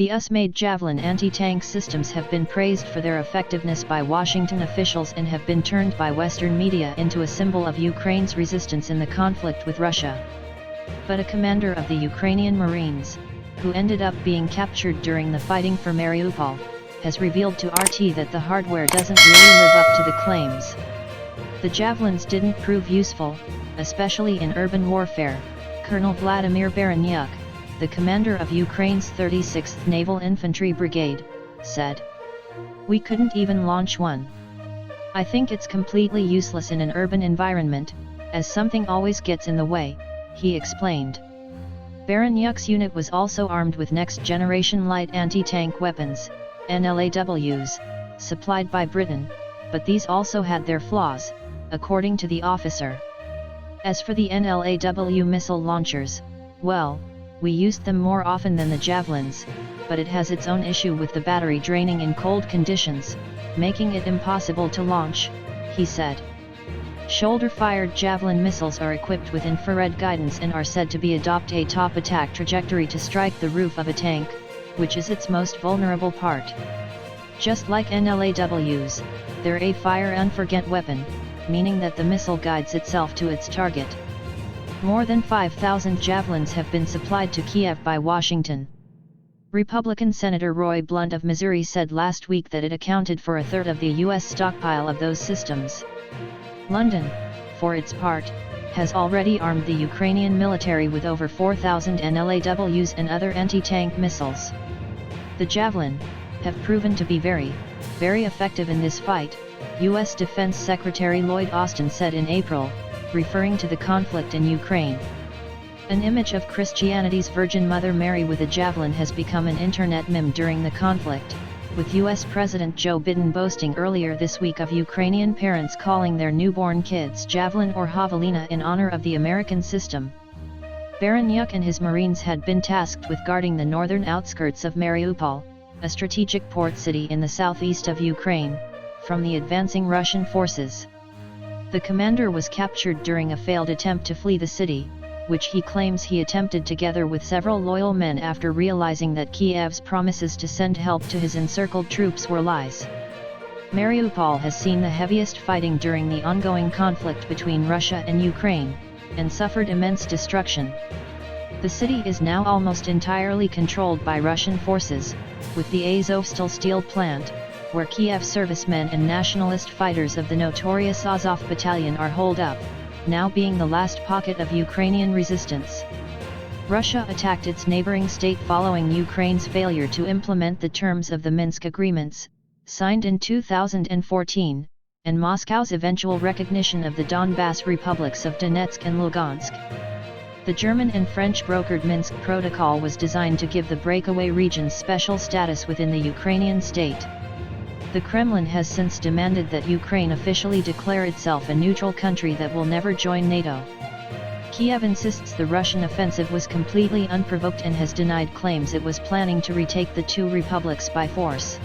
The US-made Javelin anti-tank systems have been praised for their effectiveness by Washington officials and have been turned by Western media into a symbol of Ukraine's resistance in the conflict with Russia. But a commander of the Ukrainian Marines, who ended up being captured during the fighting for Mariupol, has revealed to RT that the hardware doesn't really live up to the claims. The Javelins didn't prove useful, especially in urban warfare, Colonel Vladimir Baranyuk, the commander of Ukraine's 36th Naval Infantry Brigade, said. "We couldn't even launch one. I think it's completely useless in an urban environment, as something always gets in the way," he explained. Baranyuk's unit was also armed with next-generation light anti-tank weapons, NLAWs, supplied by Britain, but these also had their flaws, according to the officer. As for the NLAW missile launchers, well, we used them more often than the Javelins, but it has its own issue with the battery draining in cold conditions, making it impossible to launch, he said. Shoulder-fired Javelin missiles are equipped with infrared guidance and are said to adopt a top attack trajectory to strike the roof of a tank, which is its most vulnerable part. Just like NLAWs, they're a fire-and-forget weapon, meaning that the missile guides itself to its target. More than 5,000 Javelins have been supplied to Kiev by Washington. Republican Senator Roy Blunt of Missouri said last week that it accounted for a third of the U.S. stockpile of those systems. London, for its part, has already armed the Ukrainian military with over 4,000 NLAWs and other anti-tank missiles. The Javelin have proven to be very, very effective in this fight, U.S. Defense Secretary Lloyd Austin said in April, referring to the conflict in Ukraine. An image of Christianity's Virgin Mother Mary with a javelin has become an internet meme during the conflict, with U.S. President Joe Biden boasting earlier this week of Ukrainian parents calling their newborn kids Javelin or Javelina in honor of the American system. Baranyuk and his Marines had been tasked with guarding the northern outskirts of Mariupol, a strategic port city in the southeast of Ukraine, from the advancing Russian forces. The commander was captured during a failed attempt to flee the city, which he claims he attempted together with several loyal men after realizing that Kiev's promises to send help to his encircled troops were lies. Mariupol has seen the heaviest fighting during the ongoing conflict between Russia and Ukraine, and suffered immense destruction. The city is now almost entirely controlled by Russian forces, with the Azovstal steel plant, where Kiev servicemen and nationalist fighters of the notorious Azov battalion are holed up, now being the last pocket of Ukrainian resistance. Russia attacked its neighboring state following Ukraine's failure to implement the terms of the Minsk agreements, signed in 2014, and Moscow's eventual recognition of the Donbas republics of Donetsk and Lugansk. The German and French brokered Minsk Protocol was designed to give the breakaway regions special status within the Ukrainian state. The Kremlin has since demanded that Ukraine officially declare itself a neutral country that will never join NATO. Kiev insists the Russian offensive was completely unprovoked and has denied claims it was planning to retake the two republics by force.